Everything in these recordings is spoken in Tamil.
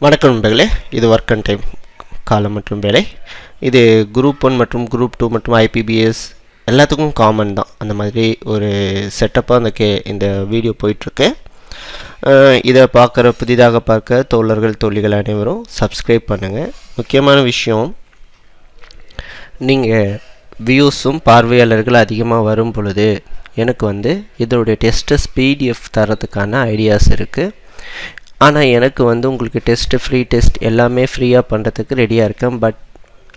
வணக்கம் நண்பர்களே, இது ஒர்க் அண்ட் டைம் காலம் மற்றும் வேலை. இது குரூப் 1 மற்றும் குரூப் 2 மற்றும் ஐபிபிஎஸ் எல்லாத்துக்கும் காமன் தான். அந்த மாதிரி ஒரு செட்டப்பாக இந்த வீடியோ போயிட்டுருக்கு. இதை புதிதாக பார்க்க தோழர்கள் தோழிகள் அனைவரும் சப்ஸ்கிரைப் பண்ணுங்கள். முக்கியமான விஷயம், நீங்கள் வியூஸும் பார்வையாளர்கள் அதிகமாக வரும் பொழுது எனக்கு இதோடைய டெஸ்ட்டஸ் பிடிஎஃப் தரத்துக்கான ஐடியாஸ் இருக்குது. ஆனால் எனக்கு உங்களுக்கு டெஸ்ட்டு ஃப்ரீ டெஸ்ட் எல்லாமே ஃப்ரீயாக பண்ணுறதுக்கு ரெடியாக இருக்கேன். பட்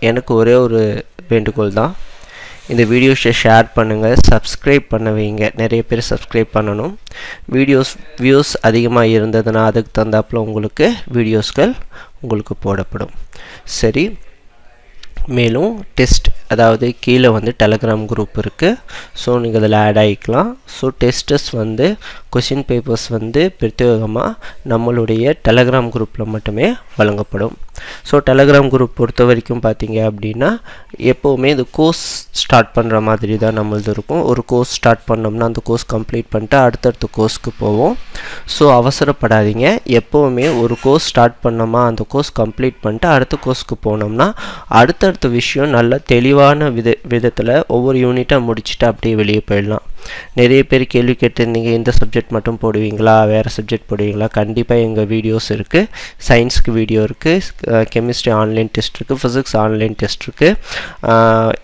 எனக்கு ஒரே ஒரு வேண்டுகோள் தான், இந்த வீடியோஸை ஷேர் பண்ணுங்கள், சப்ஸ்கிரைப் பண்ண வைங்க. நிறைய பேர் சப்ஸ்கிரைப் பண்ணணும். வியூஸ் அதிகமாக இருந்ததுன்னா அதுக்கு தகுந்தாப்பில் உங்களுக்கு வீடியோஸ்கள் உங்களுக்கு போடப்படும். சரி, மேலும் டெஸ்ட் அதாவது கீழே டெலகிராம் குரூப் இருக்குது. ஸோ நீங்கள் அதில் ஆட் ஆகிக்கலாம். ஸோ டெஸ்டஸ் கொஷின் பேப்பர்ஸ் பிரத்யேகமாக நம்மளுடைய டெலகிராம் குரூப்பில் மட்டுமே வழங்கப்படும். ஸோ டெலகிராம் குரூப் பொறுத்த வரைக்கும் பார்த்தீங்க அப்படின்னா எப்போவுமே இது கோர்ஸ் ஸ்டார்ட் பண்ணுற மாதிரி தான் நம்மளது இருக்கும். ஒரு கோர்ஸ் ஸ்டார்ட் பண்ணோம்னா அந்த கோர்ஸ் கம்ப்ளீட் பண்ணிட்டு அடுத்தடுத்த கோர்ஸ்க்கு போவோம். ஸோ அவசரப்படாதீங்க. எப்போவுமே ஒரு கோர்ஸ் ஸ்டார்ட் பண்ணோமா அந்த கோர்ஸ் கம்ப்ளீட் பண்ணிட்டு அடுத்த கோர்ஸ்க்கு போனோம்னா அடுத்தடுத்த விஷயம் நல்ல தெளிவான விதத்தில் ஒவ்வொரு யூனிட்டாக முடிச்சுட்டு அப்படியே வெளியே போயிடலாம். நிறைய பேர் கேள்வி கேட்டிருந்தீங்க, இந்த சப்ஜெக்ட் மட்டும் போடுவீங்களா, வேறு சப்ஜெக்ட் போடுவீங்களா? கண்டிப்பாக எங்கள் வீடியோஸ் இருக்குது. சயின்ஸுக்கு வீடியோ இருக்குது, கெமிஸ்ட்ரி ஆன்லைன் டெஸ்ட் இருக்குது, ஃபிசிக்ஸ் ஆன்லைன் டெஸ்ட் இருக்குது,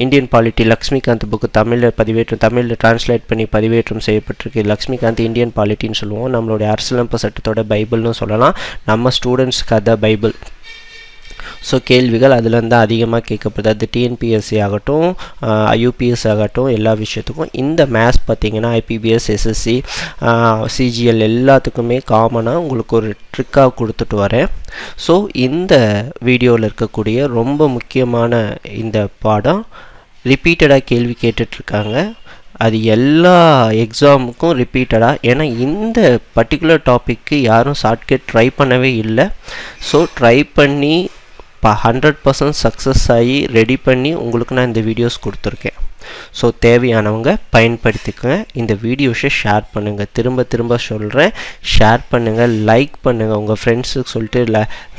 இந்தியன் பாலிட்டி லக்ஷ்மிகாந்த் புக்கு தமிழில் டிரான்ஸ்லேட் பண்ணி பதிவேற்றம் செய்யப்பட்டிருக்கு. லக்ஷ்மிகாந்த் இந்தியன் பாலிட்டின்னு சொல்லுவோம். நம்மளுடைய அரசியலமைப்பு சட்டத்தோட பைபிள்னு சொல்லலாம். நம்ம ஸ்டூடெண்ட்ஸ்க்கு அதான் பைபிள். ஸோ கேள்விகள் அதுலேருந்து அதிகமாக கேட்கப்படுது. அது டிஎன்பிஎஸ்சி ஆகட்டும், யூபிஎஸ் ஆகட்டும், எல்லா விஷயத்துக்கும் இந்த மேத்ஸ் பார்த்திங்கன்னா ஐபிபிஎஸ், எஸ்எஸ்சி, சிஜிஎல் எல்லாத்துக்குமே காமனாக உங்களுக்கு ஒரு ட்ரிக்காக கொடுத்துட்டு வரேன். ஸோ இந்த வீடியோவில் இருக்கக்கூடிய ரொம்ப முக்கியமான இந்த பாடம் ரிப்பீட்டடாக கேள்வி கேட்டுட்ருக்காங்க. அது எல்லா எக்ஸாமுக்கும் ரிப்பீட்டடாக. ஏன்னா இந்த பர்டிகுலர் டாப்பிக்கு யாரும் ஷார்ட்கட் ட்ரை பண்ணவே இல்லை. ஸோ ட்ரை பண்ணி 100% சக்ஸஸ் ஆகி ரெடி பண்ணி உங்களுக்கு நான் இந்த வீடியோஸ் கொடுத்துருக்கேன். ஸோ தேவையானவங்க பயன்படுத்திக்கங்க. இந்த வீடியோஸை ஷேர் பண்ணுங்கள். திரும்ப சொல்கிறேன், ஷேர் பண்ணுங்கள், லைக் பண்ணுங்கள். உங்கள் ஃப்ரெண்ட்ஸுக்கு சொல்லிட்டு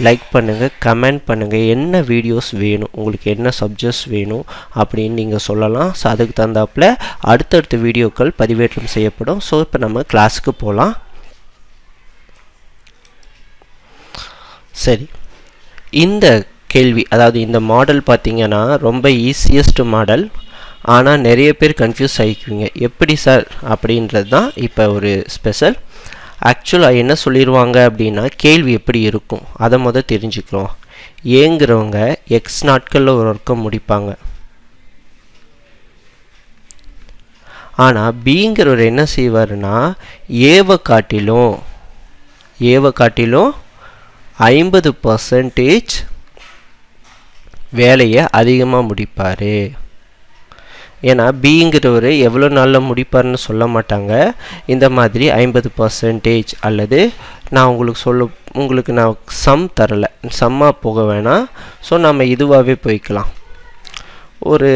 லைக் பண்ணுங்கள், கமெண்ட் பண்ணுங்கள். என்ன வீடியோஸ் வேணும், உங்களுக்கு என்ன சப்ஜெக்ட்ஸ் வேணும் அப்படின்னு நீங்கள் சொல்லலாம். ஸோ அதுக்கு தகுந்தாப்பில் அடுத்தடுத்த வீடியோக்கள் பதிவேற்றம் செய்யப்படும். ஸோ இப்போ நம்ம கிளாஸுக்கு போகலாம். சரி, இந்த கேள்வி அதாவது இந்த மாடல் பார்த்திங்கன்னா ரொம்ப ஈஸியஸ்ட் மாடல். ஆனால் நிறைய பேர் கன்ஃபியூஸ் ஆகிக்குவீங்க, எப்படி சார் அப்படின்றது தான் இப்போ ஒரு ஸ்பெஷல். ஆக்சுவலாக என்ன சொல்லிடுவாங்க அப்படின்னா கேள்வி எப்படி இருக்கும் அதை தெரிஞ்சுக்கலாம். ஏங்கிறவங்க எக்ஸ் நாட்களில் ஒரு ஒர்க்கை முடிப்பாங்க. ஆனால் பிங்கிறவர் என்ன செய்வார்னா ஏவை காட்டிலும் 50% வேலையை அதிகமாக முடிப்பார். ஏன்னா பிங்கிறவர் எவ்வளோ நாளில் முடிப்பார்னு சொல்ல மாட்டாங்க. இந்த மாதிரி 50% அல்லது நான் உங்களுக்கு நான் சம் தரலை, சம்மாக போக வேணாம். ஸோ நம்ம இதுவாகவே போய்க்கலாம், ஒரு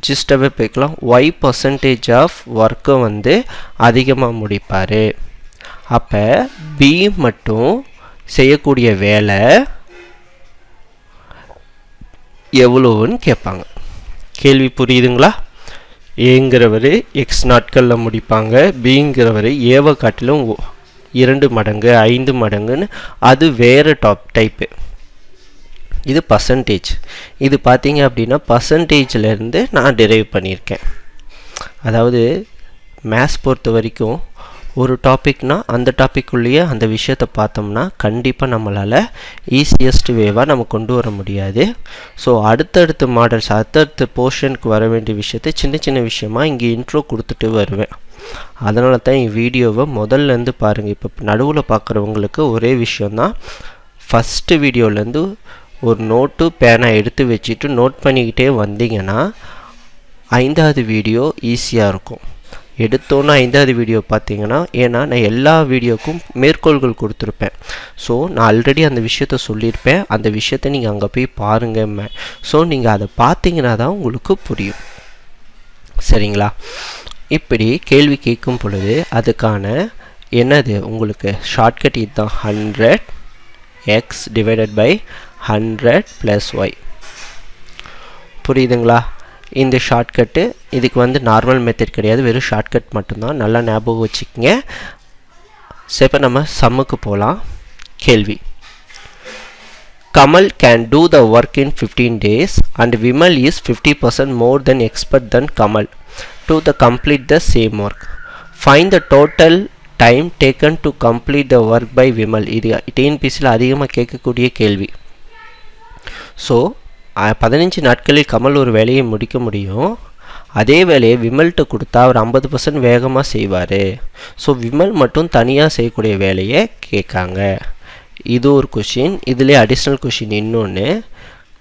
ஜிஸ்டாகவே போய்க்கலாம். Y% ஆஃப் ஒர்க்கை அதிகமாக முடிப்பார். அப்போ பி மட்டும் செய்யக்கூடிய வேலை எவ்வளோன்னு கேட்பாங்க. கேள்வி புரியுதுங்களா? ஏங்கிறவர் எக்ஸ் நாட்களில் முடிப்பாங்க, பிங்கிறவர் ஏவை காட்டிலும் 2 மடங்கு 5 மடங்குன்னு அது வேறு டைப்பு. இது பர்சன்டேஜ். இது பார்த்தீங்க அப்படின்னா பர்சன்டேஜ்லேருந்து நான் டிரைவ் பண்ணியிருக்கேன். அதாவது மேத்ஸ் பொறுத்த வரைக்கும் ஒரு டாபிக்னால் அந்த டாப்பிக்குள்ளேயே அந்த விஷயத்தை பார்த்தோம்னா கண்டிப்பாக நம்மளால் ஈஸியஸ்ட் வேவாக நம்ம கொண்டு வர முடியாது. ஸோ அடுத்தடுத்த மாடல்ஸ் அடுத்தடுத்த போர்ஷனுக்கு வர வேண்டிய விஷயத்தை சின்ன விஷயமாக இங்கே இன்ட்ரோ கொடுத்துட்டு வருவேன். அதனால தான் என் வீடியோவை முதல்லேருந்து பாருங்கள். இப்போ நடுவில் பார்க்குறவங்களுக்கு ஒரே விஷயந்தான், ஃபஸ்ட்டு வீடியோலேருந்து ஒரு நோட்டு பேனா எடுத்து வச்சுட்டு நோட் பண்ணிக்கிட்டே வந்தீங்கன்னா 5வது வீடியோ ஈஸியாக இருக்கும். எடுத்தோன்னா 5வது வீடியோ பார்த்தீங்கன்னா, ஏன்னா நான் எல்லா வீடியோக்கும் மேற்கோள்கள் கொடுத்துருப்பேன். ஸோ நான் ஆல்ரெடி அந்த விஷயத்த சொல்லியிருப்பேன். அந்த விஷயத்த நீங்கள் அங்கே போய் பாருங்கள். ஸோ நீங்கள் அதை பார்த்தீங்கன்னா தான் உங்களுக்கு புரியும். சரிங்களா? இப்படி கேள்வி கேட்கும் பொழுது அதுக்கான என்னது உங்களுக்கு ஷார்ட்கட் இதுதான் 100 x divided by 100 plus y. புரியுதுங்களா? இந்த ஷார்ட்கட்டு இதுக்கு வந்து நார்மல் மெத்தட் கிடையாது, வெறும் ஷார்ட்கட் மட்டும்தான். நல்லா ஞாபகம் வச்சுக்கோங்க. சரி, இப்போ நம்ம சம்முக்கு போகலாம். கேள்வி: Kamal can do the work in 15 days and Vimal is 50% more than expert than Kamal to complete the same work. Find the total time taken to complete the work by Vimal. இது டிஎன்பிசியில் அதிகமாக கேட்கக்கூடிய கேள்வி. ஸோ 15 நாட்களில் கமல் ஒரு வேலையை முடிக்க முடியும். அதே வேலையை விமல்கிட்ட கொடுத்தா அவர் 50% வேகமாக செய்வார். ஸோ விமல் மட்டும் தனியாக செய்யக்கூடிய வேலையை கேட்காங்க. இது ஒரு கொஷின். இதிலே அடிஷ்னல் கொஷின் இன்னொன்று,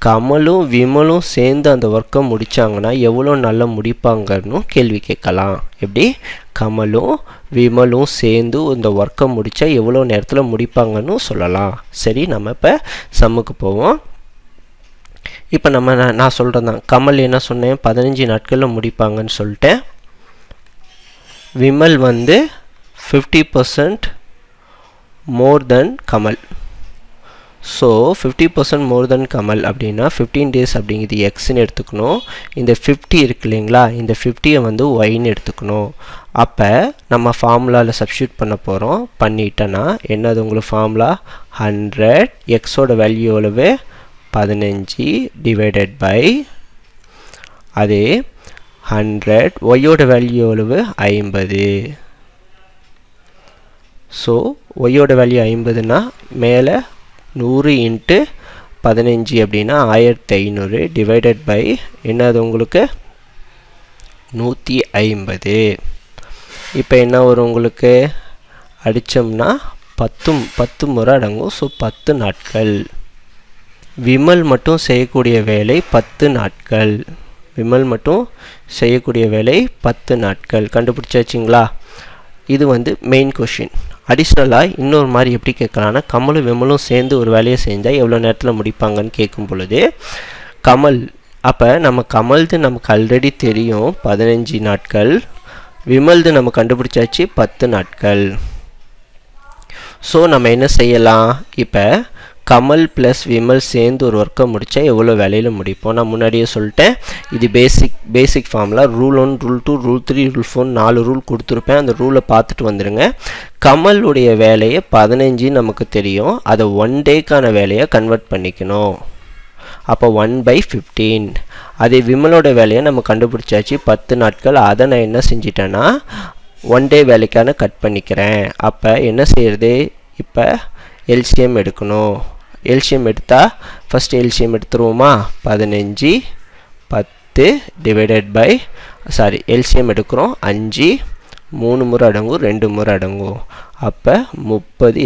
கமலும் விமலும் சேர்ந்து அந்த ஒர்க்கை முடித்தாங்கன்னா எவ்வளோ நல்லா முடிப்பாங்கன்னு கேள்வி கேட்கலாம். எப்படி? கமலும் விமலும் சேர்ந்து இந்த ஒர்க்கை முடித்தா எவ்வளோ நேரத்தில் முடிப்பாங்கன்னு சொல்லலாம். சரி, நம்ம இப்போ சம்முக்கு போவோம். இப்போ நான் சொல்கிறேன் தான், கமல் என்ன சொன்னேன், 15 நாட்களில் முடிப்பாங்கன்னு சொல்லிட்டேன். விமல் வந்து 50% மோர் தென் கமல். ஸோ 50% மோர் தென் கமல் அப்படின்னா 15 days அப்படிங்கிறது எக்ஸ்ன்னு எடுத்துக்கணும். இந்த 50 இருக்கு இல்லைங்களா, இந்த 50யை வந்து ஒய்ன்னு எடுத்துக்கணும். அப்போ நம்ம ஃபார்முலாவில் சப்ஸ்டியூட் பண்ண போகிறோம். பண்ணிட்டேன்னா என்னது உங்களுக்கு ஃபார்முலா? 100 எக்ஸோட வேல்யூ எவ்வளவு? 15 டிவைடட் பை அதே 100 ஒய்யோட வேல்யூ எவ்வளவு? 50. ஸோ ஒய்யோட வேல்யூ 50னா மேலே 100 இன்ட்டு 15 அப்படின்னா 1500 டிவைடட் பை என்னது உங்களுக்கு? 150. இப்போ என்ன வரும் உங்களுக்கு? அடித்தோம்னா 10 முறை அடங்கும். ஸோ 10 நாட்கள். விமல் மட்டும் செய்யக்கூடிய வேலை 10 நாட்கள். விமல் மட்டும் செய்யக்கூடிய வேலை 10 நாட்கள். கண்டுபிடிச்சாச்சுங்களா? இது வந்து மெயின் கொஷின். அடிஷ்னலாக இன்னொரு மாதிரி எப்படி கேட்கலான்னா, கமலும் விமலும் சேர்ந்து ஒரு வேலையை செஞ்சால் எவ்வளோ நேரத்தில் முடிப்பாங்கன்னு கேட்கும் பொழுது கமல், அப்போ நம்ம கமல்து நமக்கு ஆல்ரெடி தெரியும் 15 நாட்கள், விமல்து நம்ம கண்டுபிடிச்சாச்சு 10 நாட்கள். ஸோ நம்ம என்ன செய்யலாம்? இப்போ கமல் ப்ளஸ் விமல் சேர்ந்து ஒரு ஒர்க்கை முடித்தா எவ்வளோ வேலையில் முடிப்போம்? நான் முன்னாடியே சொல்லிட்டேன், இது பேசிக் formula. Rule 1, rule 2, rule 3, rule 4 4 rule கொடுத்துருப்பேன். அந்த ரூலை பார்த்துட்டு வந்துடுங்க. கமலுடைய வேலையை 15 நமக்கு தெரியும், அதை 1 டேக்கான வேலையை கன்வெர்ட் பண்ணிக்கணும். அப்போ 1/15. அதே விமலோட வேலையை நம்ம கண்டுபிடிச்சாச்சு 10 நாட்கள். அதை நான் என்ன செஞ்சிட்டேன்னா 1 டே வேலைக்கான கட் பண்ணிக்கிறேன். அப்போ என்ன செய்கிறது? இப்போ எல்சிஎம் எடுக்கணும். எல்சிஎம் எடுத்தால் ஃபஸ்ட் எல்சிஎம் எடுத்துருவோமா? 15 10 டிவைடட் பை எல்சிஎம் எடுக்கிறோம் 5, 3 முறை அடங்கும், 2 முறை அடங்கும். அப்போ 30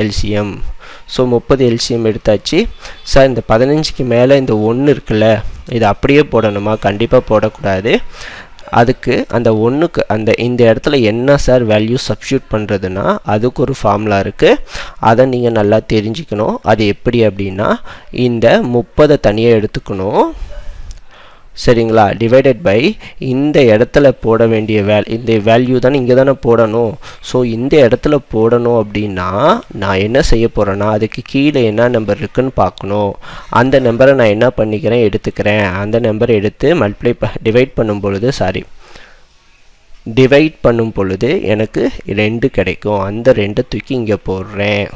எல்சிஎம். ஸோ 30 எல்சிஎம் எடுத்தாச்சு. சார், இந்த 15க்கு மேலே இந்த 1 இருக்குல்ல, இது அப்படியே போடணுமா? கண்டிப்பாக போடக்கூடாது. அதுக்கு அந்த 1க்கு இந்த இடத்துல என்ன சார் வேல்யூ சப்ஸ்டியூட் பண்ணுறதுன்னா அதுக்கு ஒரு ஃபார்முலா இருக்குது. அதை நீங்கள் நல்லா தெரிஞ்சுக்கணும். அது எப்படி அப்படின்னா, இந்த 30 தனியாக எடுத்துக்கணும். சரிங்களா? டிவைடட் பை இந்த இடத்துல போட வேண்டிய இந்த வேல்யூ தானே இங்கே தானே போடணும். ஸோ இந்த இடத்துல போடணும் அப்படின்னா நான் என்ன செய்ய போகிறேன்னா, அதுக்கு கீழே என்ன நம்பர் இருக்குன்னு பார்க்கணும். அந்த நம்பரை நான் என்ன பண்ணிக்கிறேன்? எடுத்துக்கிறேன். அந்த நம்பரை எடுத்து டிவைட் பண்ணும் பொழுது எனக்கு 2 கிடைக்கும். அந்த 2 தூக்கி இங்கே போடுறேன்.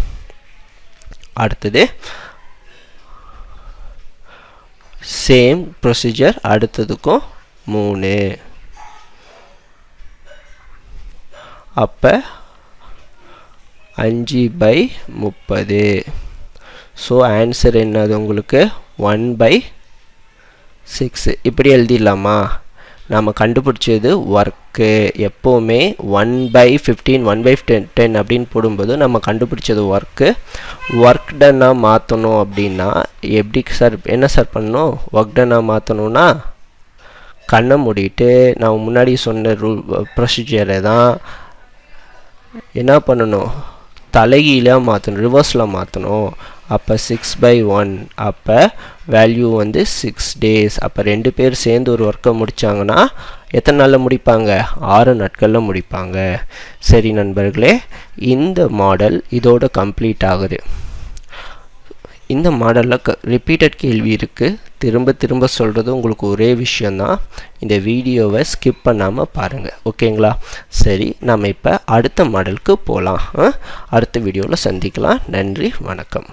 அடுத்தது சேம் ப்ரொசீஜர் அடுத்ததுக்கும் 3. அப்போ 5/30. ஸோ ஆன்சர் என்னது உங்களுக்கு? 1/6. இப்படி எழுதிடலாமா? நாம் கண்டுபிடிச்சது ஒர்க்கு. எப்போவுமே 1/15 1/10 அப்படின்னு போடும்போது நம்ம கண்டுபிடிச்சது ஒர்க் டன்னாக மாற்றணும். அப்படின்னா எப்படி சார், என்ன சார் பண்ணணும்? ஒர்க் டன்னாக மாற்றணும்னா கண்ணை மூடிட்டு நான் முன்னாடி சொன்ன ப்ரொசீஜரை தான் என்ன பண்ணணும்? தலைகீழாக மாற்றணும், ரிவர்ஸில் மாற்றணும். அப்போ 6/1. அப்போ வேல்யூ வந்து 6 days. அப்போ 2 பேர் சேர்ந்து ஒரு ஒர்க்கை முடித்தாங்கன்னா எத்தனை நாளில் முடிப்பாங்க? 6 நாட்களில் முடிப்பாங்க. சரி நண்பர்களே, இந்த மாடல் இதோட கம்ப்ளீட் ஆகுது. இந்த மாடலில் ரிப்பீட்டட் கேள்வி இருக்குது. திரும்ப திரும்ப சொல்கிறது உங்களுக்கு ஒரே விஷயந்தான். இந்த வீடியோவை ஸ்கிப் பண்ணாமல் பாருங்கள். ஓகேங்களா? சரி, நம்ம இப்போ அடுத்த மாடலுக்கு போகலாம். அடுத்த வீடியோவில் சந்திக்கலாம். நன்றி, வணக்கம்.